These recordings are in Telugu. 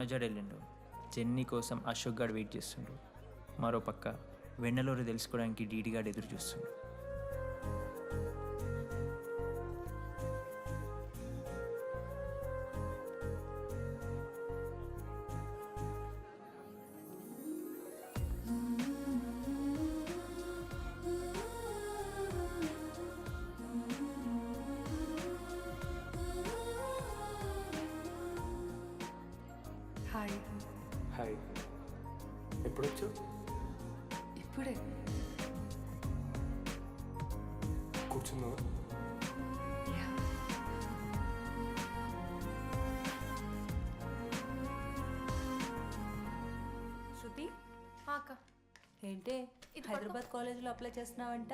మనోజాడు వెళ్ళిండు. జెన్నీ కోసం అశోక్ గాడు వెయిట్ చేస్తుండు. మరోపక్క వెన్నెలూరు తెలుసుకోవడానికి డీడీ గాడు ఎదురు చూస్తుండు. హాయ్. హాయ్, ఎప్పుడొచ్చు? ఇప్పుడే. కూర్చున్నావా? శృతి, అక్క, ఏంటే హైదరాబాద్ కాలేజీలో అప్లై చేస్తున్నావంట?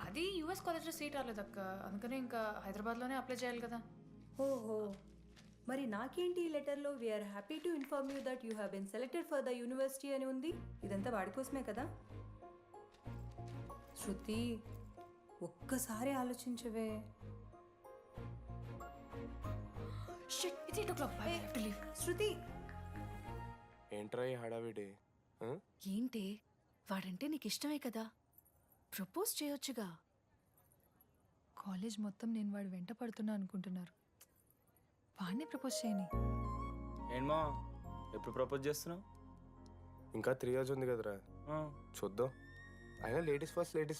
అది యూఎస్ కాలేజ్లో సీట్ రాలేదు అక్క, అందుకనే ఇంకా హైదరాబాద్లోనే అప్లై చేయాలి కదా. ఓహో, మరి నాకేంటి ఈ లెటర్లో we are happy to inform you that you have been selected for the university అని ఉంది. ఇదంతా వాడి కోసమే కదా? శృతి, ఒక్కసారి ఆలోచించవే. It's 8 o'clock. I have to leave. శృతి, ఏంట్రా ఈ హడావిడి? ఏంటే వాడంటే నీకు ఇష్టమే కదా, ప్రపోజ్ చేయొచ్చుగా. కాలేజ్ మొత్తం నేను వాడు వెంట పడుతున్నా అనుకుంటున్నారు. వాడిని ప్రపోజ్ చేయని. ఏంమా ఎప్పుడు ప్రపోజ్ చేస్తున్నావు? ఇంకా 3 years ఉంది కదరా, చూద్దాం. అయినా లేడీస్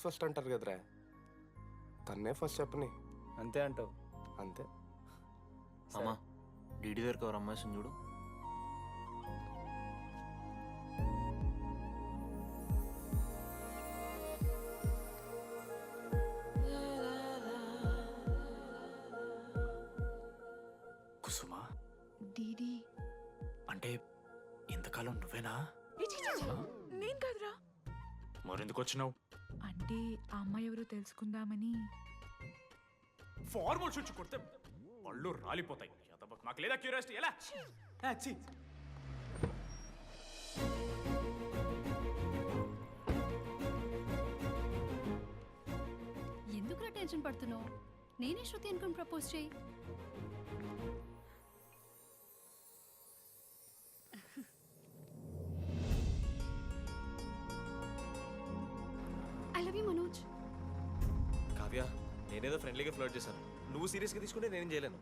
ఫస్ట్ అంటారు కదరా, తన్నే ఫస్ట్ చెప్పని. అంతే అంటావు? అంతే. అమ్మా, డీడీ దగ్గరికి ఎవరు అమ్మాయిస్తుంది చూడు. కుసుమా, డీడీ అంటే ఇంతకాలం నువ్వేనా? నేను కాదురా. మరెందుకు వచ్చినావు? అంటే ఆ అమ్మాయి ఎవరో తెలుసుకుందామని. ఫార్మల్ షూట్ కొడితే పళ్ళు రాలిపోతాయి. మాకు లేదా క్యూరియాసిటీ? ఎలా? ఎందుకు టెన్షన్ పడుతున్నావు? నేనే శృతి అనుకుని ప్రపోజ్ చేయి. I love you Manoj. Kavya, నేనేదో ఫ్రెండ్లీగా ఫ్లర్ట్ చేశాను. నువ్వు సీరియస్గా తీసుకుంటే నేనేం చేయలేను.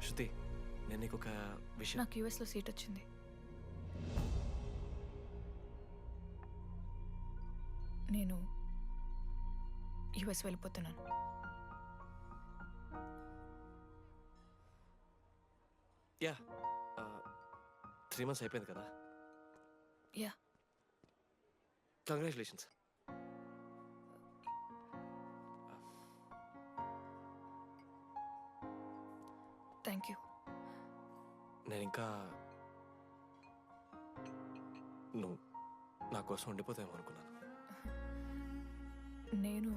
శృతి, నేను నీకు ఒక విషయం. నాకు యూఎస్లో సీట్ వచ్చింది. నేను యూఎస్ వెళ్ళిపోతున్నాను. యా, 3 months అయిపోయింది కదా. Yeah, congratulations. Thank you. నేను ఇంకా నువ్వు నా కోసం ఉండిపోతావేమో అనుకున్నాను. నేను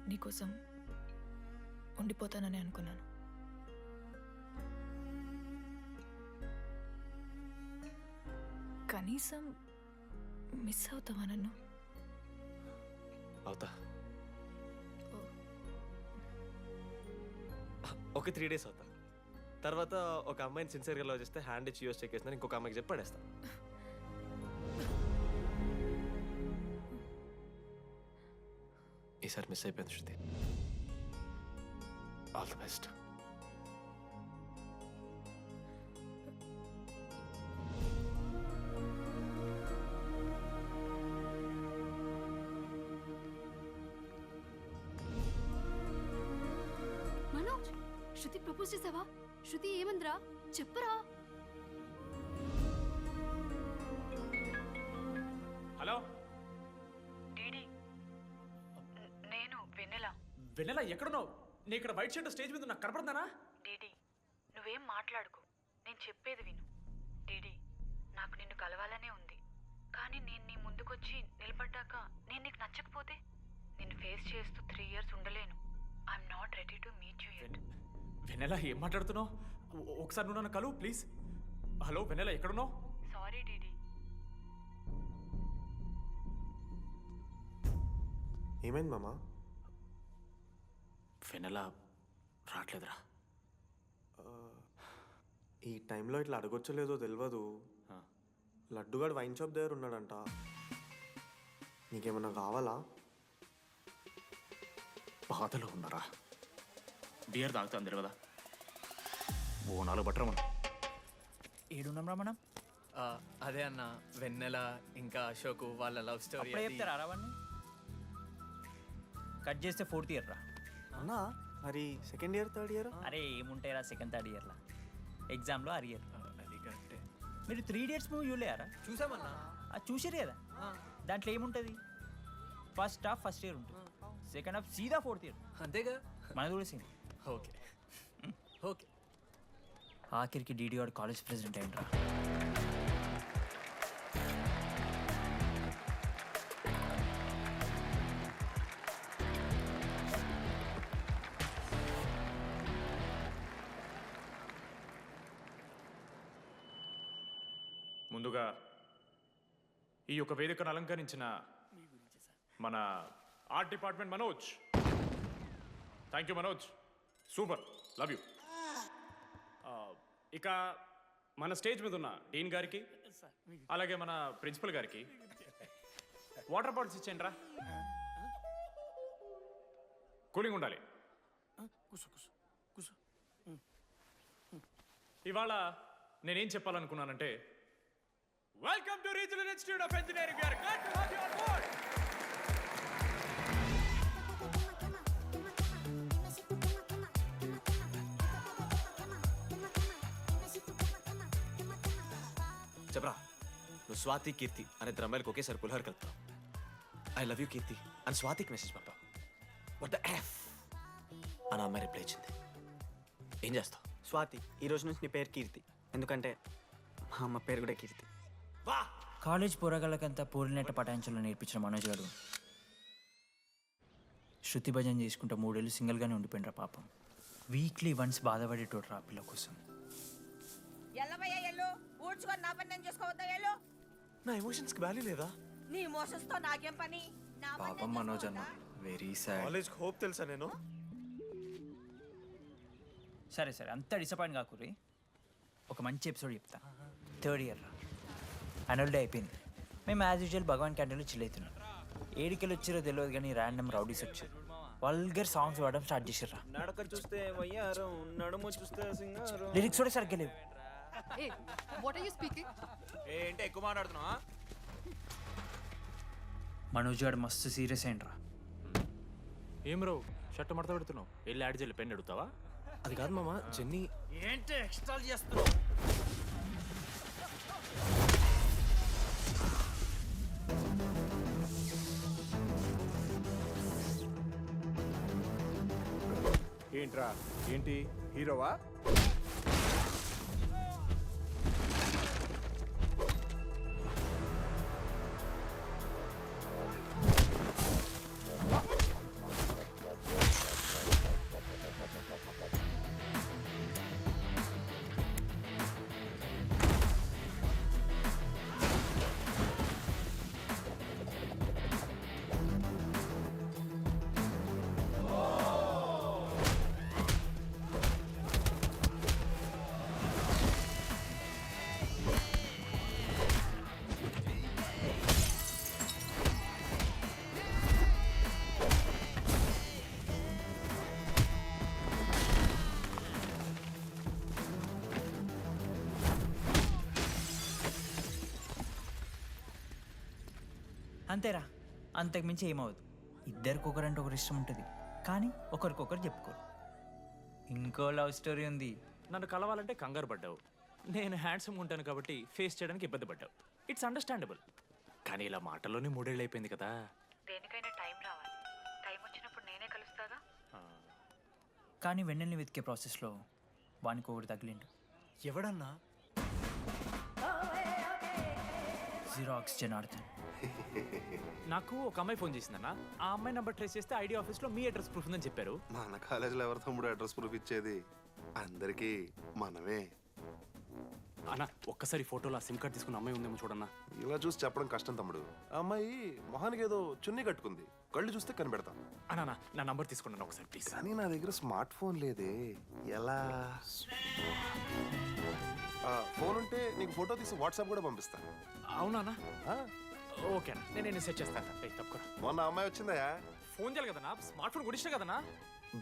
నీకోసం ఉండిపోతానని అనుకున్నాను. కనీసం మిస్ అవుతావా నన్ను? అవుతా. ఓకే, 3 days అవుతా. తర్వాత ఒక అమ్మాయిని సిన్సియర్గా లవ్ చేస్తే హ్యాండ్ ఇచ్చి యూస్ చెక్ చేసిన ఇంకొక అమ్మాయికి చెప్పి పడేస్తా. ఈసారి మిస్ అయిపోయింది Shruti. All the best. Manoj, Shruti propose చేసావా? శృతి ఏమందిరా చెప్పరా? హలో డీడీ, నేను వెన్నెల. వెన్నెల, ఎక్కడున్నావు? నీ ఇక్కడ వైట్ షర్ట్ స్టేజ్ మీద నాకు కనపడుతున్నానా? డీడీ, నువ్వేం మాట్లాడుకో, నేను చెప్పేది విను. డీడీ, నాకు నిన్ను కలవాలనే ఉంది, కానీ నేను నీ ముందుకొచ్చి నిలబడ్డాక నేను నీకు నచ్చకపోతే నిన్ను ఫేస్ చేస్తూ 3 years ఉండలేను. I'm not ready to meet you yet. Vennela ఏం మాట్లాడుతున్నావు? ఒకసారి నువ్వు నన్ను కలువు ప్లీజ్. హలో వెన్నెల, ఎక్కడున్నావు? Sorry DD. ఏమైంది మామ? వెన్నెల రావట్లేదురా. ఈ టైంలో ఇట్లా అడగొచ్చలేదో తెలియదు. లడ్డుగాడు వైన్ షాప్ దగ్గర ఉన్నాడంట. నీకేమన్నా కావాలా? బాధలో ఉన్నారా? బియర్ తాగుతాను తెలియదా? ఓ 4 బట్టరా మనం. ఏడున్నాం రా మనం? అదే అన్న, వెన్నెల ఇంకా అశోక్ వాళ్ళ లవ్ స్టోరీ. అప్పుడే చెప్తారా రావన్నీ? కట్ చేస్తే 4th year రా. అన్నా మరి సెకండ్ ఇయర్ థర్డ్ ఇయర్? అరే ఏముంటాయిరా సెకండ్ థర్డ్ ఇయర్లో, ఎగ్జామ్లో అరియర్. అది కరెక్టే. మీరు 3 Idiots మూవీ చూడలేరా? చూసామన్నా. చూసిరు కదా, దాంట్లో ఏముంటుంది? ఫస్ట్ హాఫ్ ఫస్ట్ ఇయర్ ఉంటుంది, సెకండ్ హాఫ్ సీదా 4th year. అంతేగా. మనది కూడా సేమ్. Okay okay. ఆఖరికి డీడీ వాడు కాలేజ్ ప్రెసిడెంట్ అయిండ్రా. ముందుగా ఈ యొక్క వేదికను అలంకరించిన మన art department Manoj, thank you Manoj, super, love you. ఇక మన స్టేజ్ మీద ఉన్న డీన్ గారికి, అలాగే మన ప్రిన్సిపల్ గారికి వాటర్ బాటిల్స్ ఇచ్చేయండి రా, కూలింగ్ ఉండాలి. ఇవాళ నేనేం చెప్పాలనుకున్నానంటే, welcome to regional institute of engineering. We are glad to have you on board. చెప్పరా, నువ్వు స్వాతి కీర్తి అనే ఇద్దరు అమ్మాయిలకు ఒకేసారి పులిహోర కలుపుతావు. ఐ లవ్ యూ కీర్తి అని స్వాతికి మెసేజ్ పంపావు. వాట్ ద ఎఫ్ అని అమ్మాయి రిప్లై ఇచ్చింది. ఏం చేస్తావు? స్వాతి, ఈ రోజు నుంచి నీ పేరు కీర్తి, ఎందుకంటే మా అమ్మ పేరు కూడా కీర్తి. వా కాలేజ్ పోరగాళ్ళకంతా పూరినట్ట పటాయించలో నేర్పించిన మనోజ్ గారు శృతి భజన చేసుకుంటూ 3 ఏళ్ళు సింగిల్గానే ఉండిపోయినరా పాపం. వీక్లీ వన్స్ బాధపడేటోడు రా పిల్ల కోసం. నా ఎమోషన్స్కి వాల్యూ లేదా? నీ ఎమోషన్స్ తో నాకేం పని? పాపం మనోజ్ అన్న, వెరీ సాడ్. కాలేజ్కి హోప్ తెలుసా నేను? సరే సరే, అంత డిసప్పాయింట్ కాకుర్రి. ఒక మంచి ఎపిసోడ్ చెప్తా. 3rd year రా, యాన్యువల్ డే అయిపోయింది. మేము యాజ్ యూజువల్ భగవాన్ క్యాంటీన్లో చిల్ అవుతున్నాం. ఏడికెళ్ళి వచ్చారో తెలియదు కానీ ర్యాండమ్ రౌడీస్ వచ్చారు. వల్గర్ సాంగ్స్ పాడడం స్టార్ట్ చేసారు. నడక చూస్తే వయ్యారం, నడుము చూస్తే సింగారం. లిరిక్స్ కూడా సరిగ్గా లేవు. What are you speaking? ఏంటి ఎక్కువ మాట్లాడుతున్నావా? మనోజ్ గారు మస్తు సీరియస్ అయిండ్రా. ఏం రో షర్ట్ మడత పెడుతున్నావు? వెళ్ళి యాడ్ చేయాలి, పెన్ అడుగుతావా? అది కాదు మామ, జెన్నీ. ఏంటి ఎక్స్ట్రా చేస్తున్నావు? ఏంట్రా, ఏంటి హీరోవా? అంతేరా, అంతకుమించి ఏమవుదు. ఇద్దరికి ఒకరంటే ఒకరు ఇష్టం ఉంటుంది, కానీ ఒకరికొకరు చెప్పుకోరు. ఇంకో లవ్ స్టోరీ ఉంది. నన్ను కలవాలంటే కంగారు పడ్డావు. నేను హ్యాండ్సమ్ ఉంటాను కాబట్టి ఫేస్ చేయడానికి ఇబ్బంది పడ్డావు. It's understandable. కానీ ఇలా మాటల్లోనే 3 ఏళ్ళు అయిపోయింది కదా. దేనికైనా టైం రావాలి. టైం వచ్చినప్పుడు నేనే కలుస్తాగా. కానీ వెన్నెల్ని వెతికే ప్రాసెస్లో వానికి ఒకటి తగిలిండు. ఎవడన్నా? జిరాక్స్ జనార్దన్. నాకు ఒక అమ్మాయి ఫోన్ చేసిందన్న. ఆ అమ్మాయి నెంబర్ ట్రేస్ చేస్తే ఐడి ఆఫీస్లో మీ అడ్రస్ ప్రూఫ్ ఉందని చెప్పారు. మన కాలేజీలో ఎవరి తమ్ముడు అడ్రస్ ప్రూఫ్ ఇచ్చేది? అందరికీ మనమే. అన్న ఒక్కసారి ఫోటోలో సిమ్ కార్డ్ తీసుకున్న అమ్మాయి ఉందేమో చూడన్నా. ఇలా చూసి చెప్పడం కష్టం తమ్ముడు. ఆ అమ్మాయి మొహానికి ఏదో చున్నీ కట్టుకుంది, కళ్ళు చూస్తే కనిపెడతాం. అన్న నా నంబర్ తీసుకున్నాను ఒకసారి ప్లీజ్. కానీ నా దగ్గర స్మార్ట్ ఫోన్ లేదే, ఎలా? ఫోన్ ఉంటే నీకు ఫోటో తీసి వాట్సాప్ కూడా పంపిస్తా. అవునా అన్న? ఓకే అన్న, నేను సెట్ చేస్తాను. తప్పకుండా. మొన్న అమ్మాయి వచ్చిందా? ఫోన్ చేయాలి కదన్నా, స్మార్ట్ ఫోన్ కొనిష్టం కదన్నా.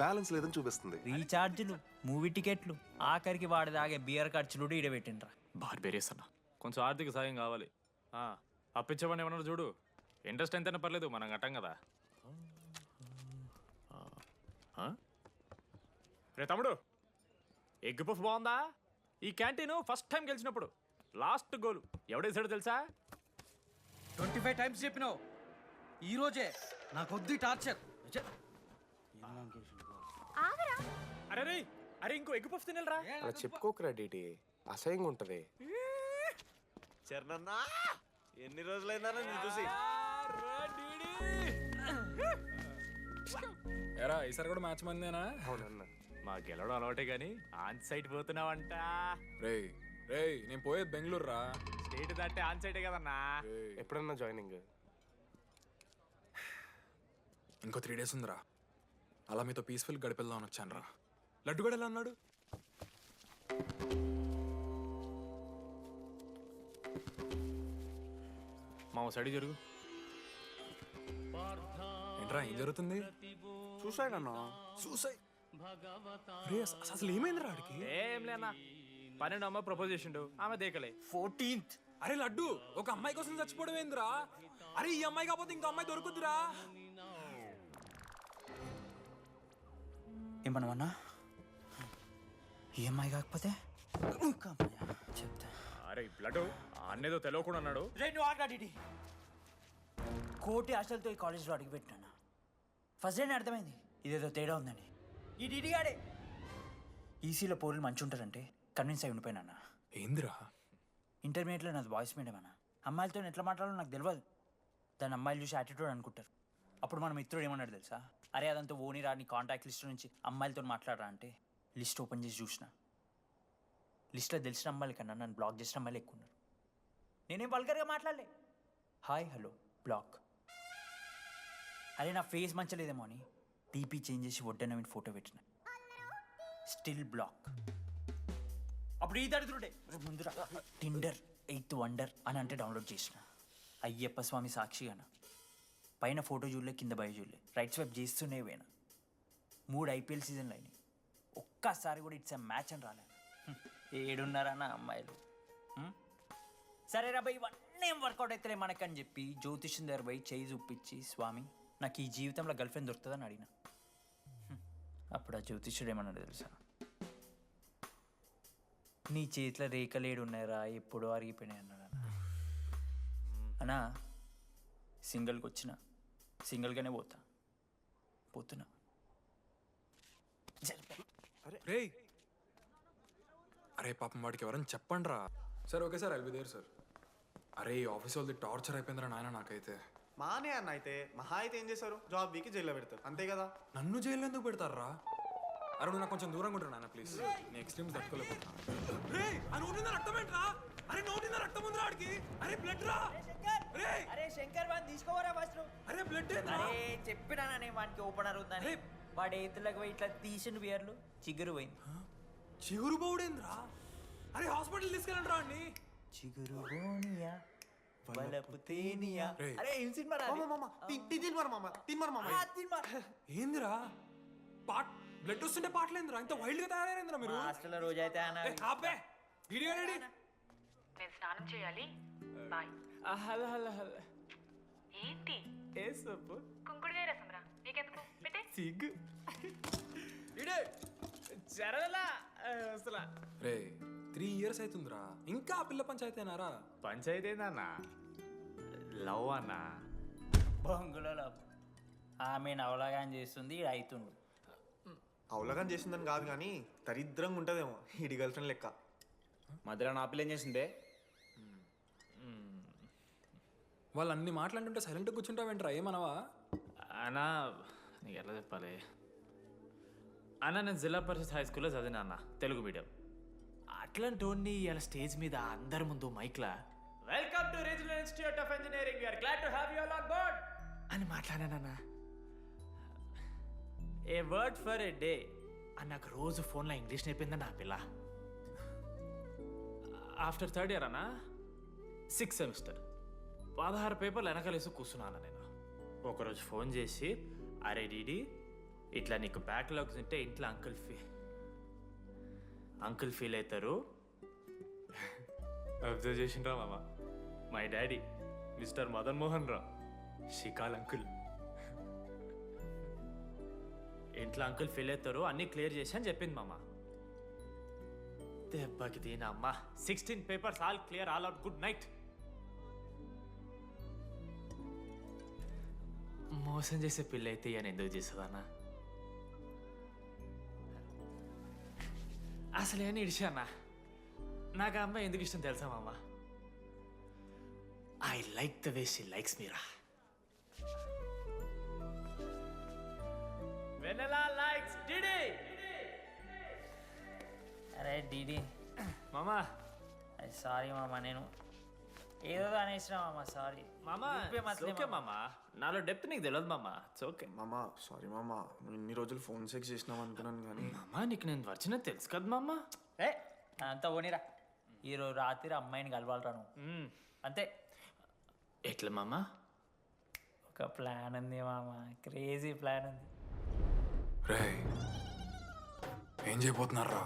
బ్యాలెన్స్ లేదని చూపిస్తుంది. రీఛార్జ్లు, మూవీ టికెట్లు, ఆఖరికి వాడి దాగే బియర్ ఖర్చులు ఈడబెట్టిండ్రా. బార్బేరియస్ అన్న, కొంచెం ఆర్థిక సాయం కావాలి. అప్పించమని ఏమన్నారు చూడు. ఇంట్రెస్ట్ ఎంతైనా పర్లేదు, మనం కట్టాం కదా. రే తమ్ముడు, ఎగ్ పఫ్ బాగుందా? ఈ క్యాంటీన్ ఫస్ట్ టైం గెలిచినప్పుడు లాస్ట్ గోల్ ఎవడేసాడో తెలుసా? 25 టైమ్స్ చెప్పినావు, ఈ రోజే నాకొద్ది టార్చర్. అరే రే, అరే ఇంకో ఎగ్ పఫ్ తినరా. అలా చెప్పుకోకరా డీటీ, అసహ్యంగా ఉంటది. చరణన్నా ఎన్ని రోజులైందా నేను చూసి? ఎరా ఈసారి కూడా మ్యాచ్ మందేనా? అవునన్నా. మా గెలవడం అలవాటే గానీ ఆన్ సైడ్ పోతున్నావంట. రే రే నేను పోయేది బెంగళూరు రా. స్టేట్ దాటే ఆన్ సైడే కదన్నా. ఎప్పుడన్నా జాయినింగ్? ఇంకో 3 days ఉందిరా. అలా మీతో పీస్ఫుల్ గడిపెళ్దామని వచ్చాను రా. లడ్డు కూడా ఎలా అన్నాడు? మా సైడ్ జరుగు. ఏంట్రా ఏం జరుగుతుంది? సూసైడ్ అన్నా. సూసైడ్? అసలు ఏమైందిరా ఆడికి? ఏం లేనా, 12 అమ్మాయి ప్రపోజ్ చేసిండు, ఆమె దేకలే. 14th. అరే లడ్డు, ఒక అమ్మాయి కోసం చచ్చిపోవడం ఏందిరా? అరే ఈ అమ్మాయి కాకపోతే ఇంకో అమ్మాయి దొరుకుద్దిరా. ఏమన్నా ఈఎంఐ కాకపోతే చెప్తా. అరే బ్లడ్ అన్నేదో తెలియకుండా అన్నాడు. కోటి ఆశలతో ఈ కాలేజ్లో అడుగుపెట్టాను. ఫస్ట్ డే అర్థమైంది ఇదేదో తేడా ఉందని. ఈ డీడీగాడే ఈసీలో పౌరులు మంచి ఉంటారంటే కన్విన్స్ అయి ఉండిపోయినా. ఏందిరా? ఇంటర్మీడియట్లో నాది వాయిస్ మీడియం అన్న. అమ్మాయిలతో ఎట్లా మాట్లాడాలో నాకు తెలియదు. దాని అమ్మాయిలు చూసి యాటిట్యూడ్ అనుకుంటారు. అప్పుడు మన మిత్రుడు ఏమన్నాడు తెలుసా? అరే అదంతా ఓని రాని కాంటాక్ట్ లిస్ట్ నుంచి అమ్మాయిలతో మాట్లాడరా అంటే లిస్ట్ ఓపెన్ చేసి చూసిన. లిస్ట్లో తెలిసిన అమ్మాయిల కన్నా నన్ను బ్లాక్ చేసిన అమ్మాయిలు ఎక్కువ ఉన్నారు. నేనేం వల్గర్గా మాట్లాడలే. Hi hello block. అరే నా ఫేస్ మంచలేదేమో అని టీపీ చేంజ్ చేసి వడ్డన ఫోటో పెట్టిన. Still block. అప్పుడు ఈ దరిద్రుడే ముందు టిండర్ 8th వండర్ అని అంటే డౌన్లోడ్ చేసిన. అయ్యప్ప స్వామి సాక్షిగాన పైన ఫోటో చూడలే, కింద బయ చూడలే, రైట్ స్వైప్ చేస్తూనే పోయినా. 3 IPL సీజన్లు అయినాయి, ఒక్కసారి కూడా ఇట్స్ మ్యాచ్ అని రాలేదు. ఏడున్నారన్న అమ్మాయిలు. సరే రా భయ్, ఇవన్నీ ఏం వర్కౌట్ అవుతలే మనకని చెప్పి జ్యోతిష్యం దగ్గర పోయి చేయి చూపించి, స్వామి నాకు ఈ జీవితంలో గర్ల్ ఫ్రెండ్ దొరుకుతుందని అడిగిన. అప్పుడు ఆ జ్యోతిష్యుడు ఏమన్నాడు తెలుసా? నీ చేతిలో రేఖలేడు ఉన్నాయరా, ఎప్పుడో అరిగిపోయినాయి అన్నాడు. అన్నా సింగిల్కి వచ్చిన సింగిల్గానే పోతున్నా. రే అరే పాపం వాడికి ఎవరైనా చెప్పండి రా. Sir okay sir, I'll be there sir. అరే ఈ ఆఫీస్ వాళ్ళది టార్చర్ అయిపోయిందిరా నాయన నాకైతే. మానే అన్న అయితే మహా అయితే ఏం చేశారు? జాబ్ వీకి జైల్లో పెడతారు, అంతే కదా? నన్ను జైల్లో ఎందుకు పెడతారా? అరే నువ్వు నాకు కొంచెం దూరంగా ఉంటాడు నాన్న ప్లీజ్. నేను ఎక్స్ట్రీమ్స్ తట్టుకోలేకపోతున్నా. రే ఆ నోటిందా రక్తం ఏంట్రా? అరే నోటిందా రక్తం ఉందిరా ఆడికి. అరే బ్లడ్ రా. అరే శంకర్ వాడిని తీసుకోవరా ఫస్ట్. అరే బ్లడ్ అరే చెప్పినా నేను వాడికి ఓపెనర్ ఉందని. వాడి ఎత్తులకు పోయి ఇట్లా తీసిన బియర్లు చిగురు పోయింది. చిగురు బౌడేంద్రా? అరే హాస్పిటల్ తీసుకెళ్ళండి రా అండి. చిగురు బోనియా వలపు తేనియా. అరే ఏం సినిమా రా? ఏందిరా బ్లడ్ వస్తుంటే పాటలేందిరా? ఇంత వైల్డ్ గా తయారైందిరా మీరు. హాస్టల్లో రోజైతే అబ్బే వీడియో రెడీ. నేను స్నానం చేయాలి, బాయ్. Hello hello hello. ఏంటి ఏ సబ్బు? కుంకుడుగాయ రసం రా, నీకెందుకు పెట్టే. సిగ్గు జరగలా అసలు. రే 3 years అవుతుందిరా, ఇంకా ఆ పిల్ల పంచాయతీ అయినారా? పంచాయతీ ఏందన్నా? లవ్ అన్నా. బొంగులో లవ్. ఆమె నవలాగా చేస్తుంది, ఇది అవుతుండు. అవలగం చేసిందని కాదు కానీ దరిద్రంగా ఉంటుందేమో ఈడి గర్ల్ ఫ్రెండ్ లెక్క. మధ్యలో నా పిల్ల ఏం చేసిందే? వాళ్ళు అన్ని మాట్లాడుతుంటే సైలెంట్గా కూర్చుంటావేంట్రా ఏమనవా? అన్నా నీకు ఎలా చెప్పాలి అన్న, నేను జిల్లా పరిషత్ హై స్కూల్లో చదివినా అన్న, తెలుగు మీడియం. అట్లాంటి వాడిని ఇలా స్టేజ్ మీద అందరి ముందు మైక్లా welcome to regional institute of engineering, we are glad to have you all on board అని మాట్లాడానన్నా. A word for a day అని నాకు రోజు ఫోన్లో ఇంగ్లీష్ నేర్పిందన్న ఆ పిల్ల. ఆఫ్టర్ థర్డ్ ఇయర్ అన్న, 6th సెమిస్టర్ 16 పేపర్లు వెనకాలేసి కూర్చున్నాను నేను. ఒకరోజు ఫోన్ చేసి, అరే డీడీ ఇట్లా నీకు బ్యాక్లాగ్స్ ఉంటే ఇంట్లో అంకుల్ ఫీల్ అవుతారు. అబ్జర్వ్ చేసిండ్రా మామ, my daddy mister Madan Mohan Rao, షికాల్ అంకుల్. ఇంట్లో అంకుల్ ఫీల్ అవుతారు, అన్నీ క్లియర్ చేసి అని చెప్పింది మామ. దెబ్బకి దీనమ్మ 16 papers all clear, all out, good night. మోసం చేసే పిల్ల అయితే అని ఎందుకు చేస్తుందన్నా? అసలు ఏమని ఇడిచానా? నాకు ఆ అమ్మాయి ఎందుకు ఇష్టం తెలుసా మామ? I like the way she likes Meera. Vennela likes DD. అరే డీడీ మామా, సారీ మామ, నేను ఏదో అనేసిన మామ, సారీ మామా ఓకే మామా, నాలో డెప్త్ నీకు తెలియదు మామా, ఇట్స్ ఓకే. మామా సారీ మామా, నువ్వు ఇన్ని రోజులు ఫోన్ సెక్స్ చేసినావు అనుకున్నాను కానీ. మామా నీకు నేను వచ్చిన తెలుసు కదా మామా. ఏ అంతా పోనీరా, ఈరోజు రాత్రి అమ్మాయిని కలవాలరా నువ్వు, అంతే. ఎట్లా మామా? ఒక ప్లాన్ ఉంది మామ, క్రేజీ ప్లాన్ ఉంది. రేయ్ ఏం చేయబోతున్నారా?